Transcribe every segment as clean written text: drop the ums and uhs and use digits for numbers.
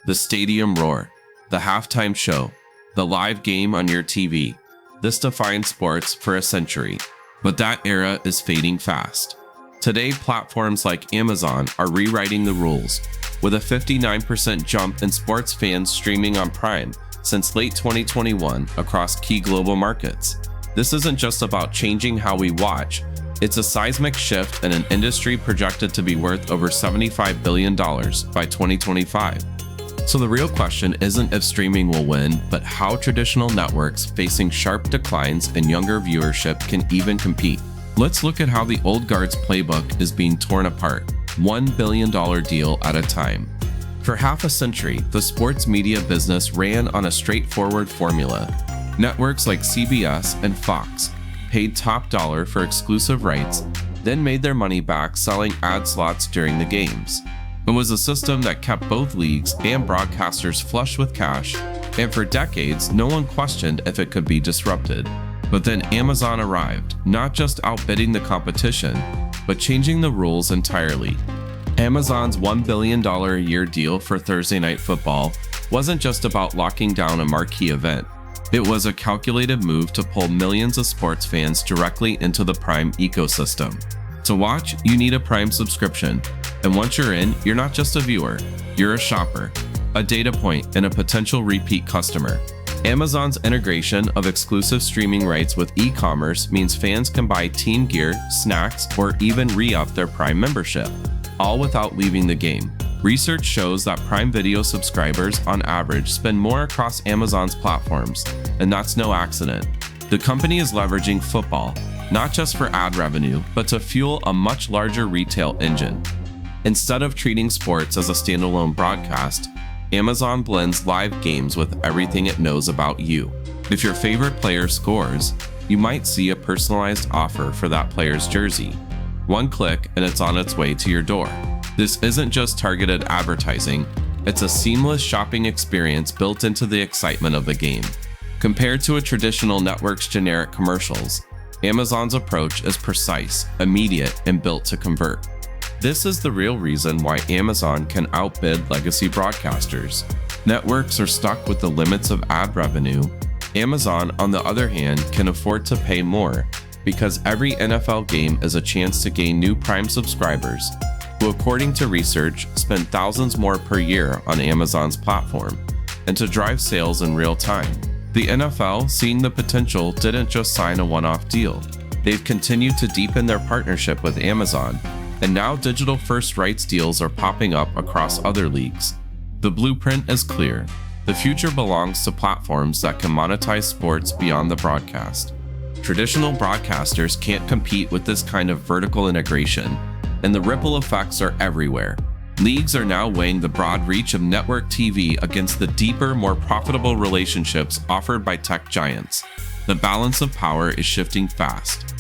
the stadium roar, the halftime show, the live game on your TV. This defined sports for a century, but that era is fading fast. Today, platforms like Amazon are rewriting the rules, with a 59% jump in sports fans streaming on Prime since late 2021 across key global markets. This isn't just about changing how we watch, it's a seismic shift in an industry projected to be worth over $75 billion by 2025. So the real question isn't if streaming will win, but how traditional networks facing sharp declines in younger viewership can even compete. Let's look at how the old guard's playbook is being torn apart, $1 billion deal at a time. For half a century, the sports media business ran on a straightforward formula. Networks like CBS and Fox paid top dollar for exclusive rights, then made their money back selling ad slots during the games. It was a system that kept both leagues and broadcasters flush with cash, and for decades, no one questioned if it could be disrupted. But then Amazon arrived, not just outbidding the competition, but changing the rules entirely. Amazon's $1 billion a year deal for Thursday Night Football wasn't just about locking down a marquee event. It was a calculated move to pull millions of sports fans directly into the Prime ecosystem. To watch, you need a Prime subscription, and once you're in, you're not just a viewer, you're a shopper, a data point, and a potential repeat customer. Amazon's integration of exclusive streaming rights with e-commerce means fans can buy team gear, snacks, or even re-up their Prime membership, all without leaving the game. Research shows that Prime Video subscribers on average spend more across Amazon's platforms, and that's no accident. The company is leveraging football, not just for ad revenue, but to fuel a much larger retail engine. Instead of treating sports as a standalone broadcast, Amazon blends live games with everything it knows about you. If your favorite player scores, you might see a personalized offer for that player's jersey. One click and it's on its way to your door. This isn't just targeted advertising, it's a seamless shopping experience built into the excitement of the game. Compared to a traditional network's generic commercials, Amazon's approach is precise, immediate, and built to convert. This is the real reason why Amazon can outbid legacy broadcasters. Networks are stuck with the limits of ad revenue. Amazon, on the other hand, can afford to pay more because every NFL game is a chance to gain new Prime subscribers, who, according to research, spend thousands more per year on Amazon's platform, and to drive sales in real time. The NFL, seeing the potential, didn't just sign a one-off deal. They've continued to deepen their partnership with Amazon, and now digital-first rights deals are popping up across other leagues. The blueprint is clear. The future belongs to platforms that can monetize sports beyond the broadcast. Traditional broadcasters can't compete with this kind of vertical integration, and the ripple effects are everywhere. Leagues are now weighing the broad reach of network TV against the deeper, more profitable relationships offered by tech giants. The balance of power is shifting fast.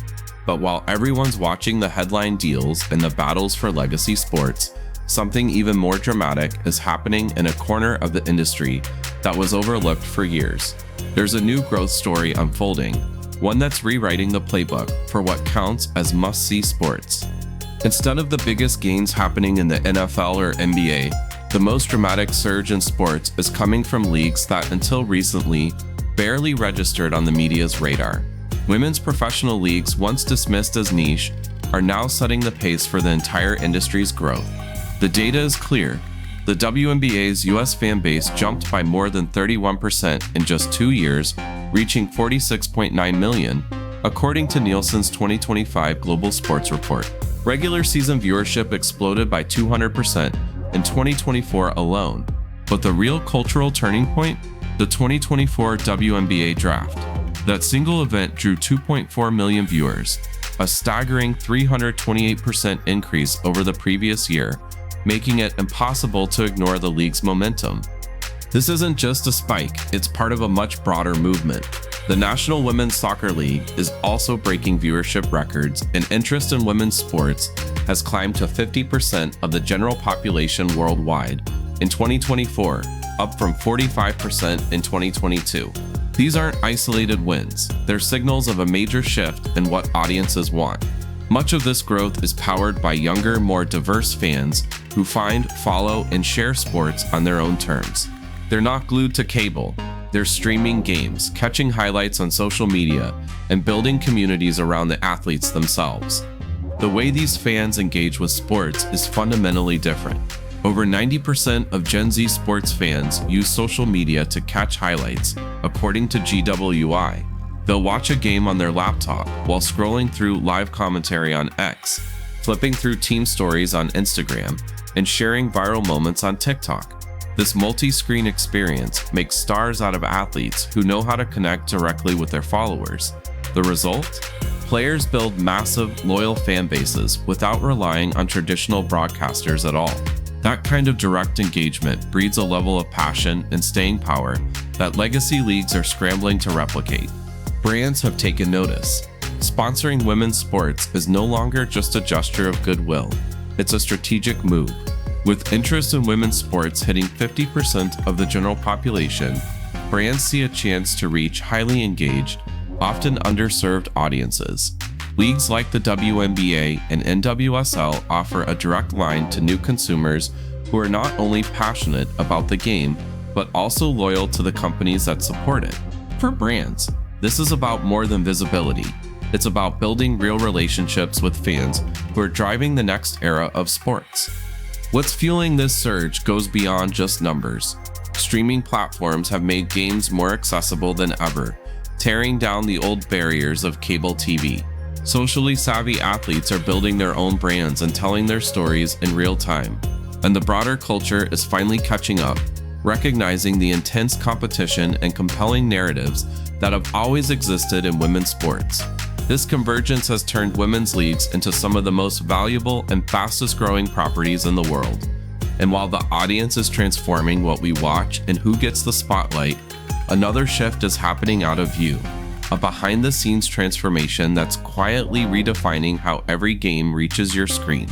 But while everyone's watching the headline deals and the battles for legacy sports, something even more dramatic is happening in a corner of the industry that was overlooked for years. There's a new growth story unfolding, one that's rewriting the playbook for what counts as must-see sports. Instead of the biggest gains happening in the NFL or NBA, the most dramatic surge in sports is coming from leagues that until recently barely registered on the media's radar. Women's professional leagues, once dismissed as niche, are now setting the pace for the entire industry's growth. The data is clear. The WNBA's US fan base jumped by more than 31% in just 2 years, reaching 46.9 million, according to Nielsen's 2025 Global Sports Report. Regular season viewership exploded by 200% in 2024 alone. But the real cultural turning point? The 2024 WNBA Draft. That single event drew 2.4 million viewers, a staggering 328% increase over the previous year, making it impossible to ignore the league's momentum. This isn't just a spike, it's part of a much broader movement. The National Women's Soccer League is also breaking viewership records, and interest in women's sports has climbed to 50% of the general population worldwide in 2024, up from 45% in 2022. These aren't isolated wins, they're signals of a major shift in what audiences want. Much of this growth is powered by younger, more diverse fans who find, follow, and share sports on their own terms. They're not glued to cable. They're streaming games, catching highlights on social media, and building communities around the athletes themselves. The way these fans engage with sports is fundamentally different. Over 90% of Gen Z sports fans use social media to catch highlights, according to GWI. They'll watch a game on their laptop while scrolling through live commentary on X, flipping through team stories on Instagram, and sharing viral moments on TikTok. This multi-screen experience makes stars out of athletes who know how to connect directly with their followers. The result? Players build massive, loyal fan bases without relying on traditional broadcasters at all. That kind of direct engagement breeds a level of passion and staying power that legacy leagues are scrambling to replicate. Brands have taken notice. Sponsoring women's sports is no longer just a gesture of goodwill, it's a strategic move. With interest in women's sports hitting 50% of the general population, brands see a chance to reach highly engaged, often underserved audiences. Leagues like the WNBA and NWSL offer a direct line to new consumers who are not only passionate about the game, but also loyal to the companies that support it. For brands, this is about more than visibility. It's about building real relationships with fans who are driving the next era of sports. What's fueling this surge goes beyond just numbers. Streaming platforms have made games more accessible than ever, tearing down the old barriers of cable TV. Socially savvy athletes are building their own brands and telling their stories in real time, and the broader culture is finally catching up, recognizing the intense competition and compelling narratives that have always existed in women's sports. This convergence has turned women's leagues into some of the most valuable and fastest growing properties in the world. And while the audience is transforming what we watch and who gets the spotlight, another shift is happening out of view. A behind-the-scenes transformation that's quietly redefining how every game reaches your screen.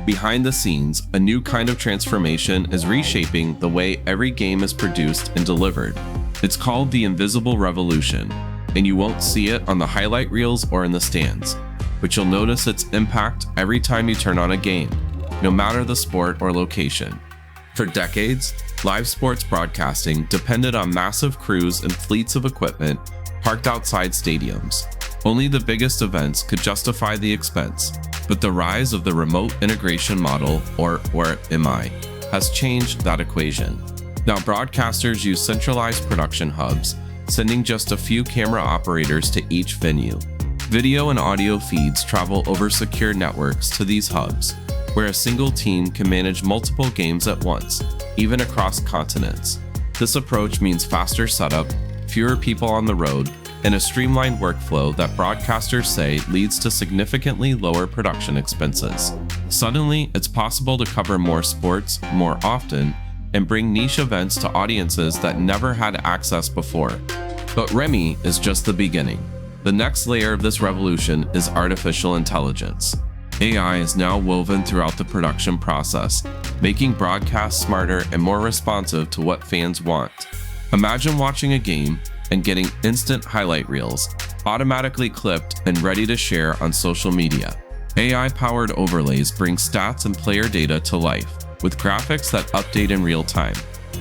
Behind the scenes, a new kind of transformation is reshaping the way every game is produced and delivered. It's called the Invisible Revolution, and you won't see it on the highlight reels or in the stands, but you'll notice its impact every time you turn on a game, no matter the sport or location. For decades, live sports broadcasting depended on massive crews and fleets of equipment parked outside stadiums. Only the biggest events could justify the expense, but the rise of the remote integration model, or RMI, has changed that equation. Now broadcasters use centralized production hubs, sending just a few camera operators to each venue. Video and audio feeds travel over secure networks to these hubs, where a single team can manage multiple games at once, even across continents. This approach means faster setup, fewer people on the road, and a streamlined workflow that broadcasters say leads to significantly lower production expenses. Suddenly, it's possible to cover more sports more often and bring niche events to audiences that never had access before. But RMI is just the beginning. The next layer of this revolution is artificial intelligence. AI is now woven throughout the production process, making broadcasts smarter and more responsive to what fans want. Imagine watching a game and getting instant highlight reels, automatically clipped and ready to share on social media. AI-powered overlays bring stats and player data to life, with graphics that update in real time.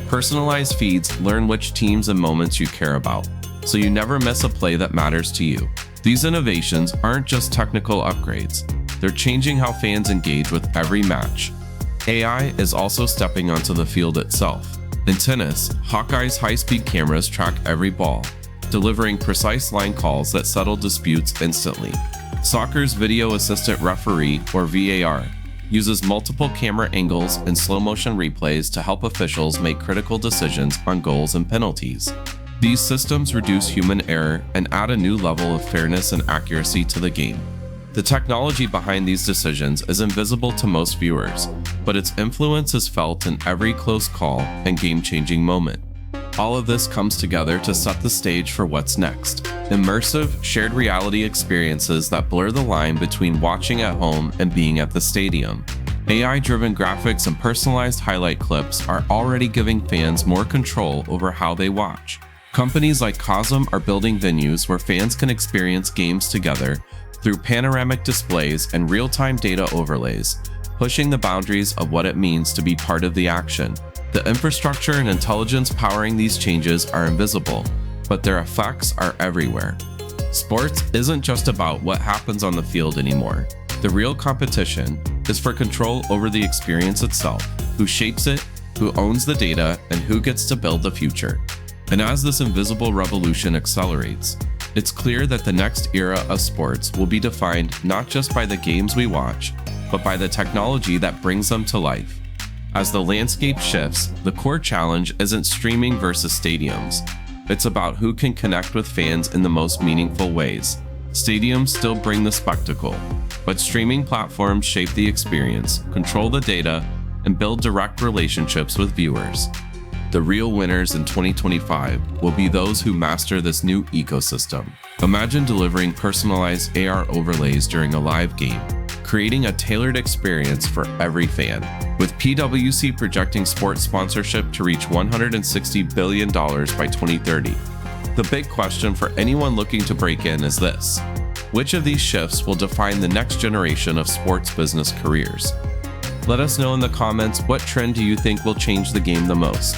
Personalized feeds learn which teams and moments you care about, so you never miss a play that matters to you. These innovations aren't just technical upgrades, they're changing how fans engage with every match. AI is also stepping onto the field itself. In tennis, Hawkeye's high-speed cameras track every ball, delivering precise line calls that settle disputes instantly. Soccer's Video Assistant Referee, or VAR, uses multiple camera angles and slow-motion replays to help officials make critical decisions on goals and penalties. These systems reduce human error and add a new level of fairness and accuracy to the game. The technology behind these decisions is invisible to most viewers, but its influence is felt in every close call and game-changing moment. All of this comes together to set the stage for what's next. Immersive, shared reality experiences that blur the line between watching at home and being at the stadium. AI-driven graphics and personalized highlight clips are already giving fans more control over how they watch. Companies like Cosm are building venues where fans can experience games together through panoramic displays and real-time data overlays, pushing the boundaries of what it means to be part of the action. The infrastructure and intelligence powering these changes are invisible, but their effects are everywhere. Sports isn't just about what happens on the field anymore. The real competition is for control over the experience itself, who shapes it, who owns the data, and who gets to build the future. And as this invisible revolution accelerates, it's clear that the next era of sports will be defined not just by the games we watch, but by the technology that brings them to life. As the landscape shifts, the core challenge isn't streaming versus stadiums. It's about who can connect with fans in the most meaningful ways. Stadiums still bring the spectacle, but streaming platforms shape the experience, control the data, and build direct relationships with viewers. The real winners in 2025 will be those who master this new ecosystem. Imagine delivering personalized AR overlays during a live game, creating a tailored experience for every fan. With PwC projecting sports sponsorship to reach $160 billion by 2030. The big question for anyone looking to break in is this: which of these shifts will define the next generation of sports business careers? Let us know in the comments, what trend do you think will change the game the most?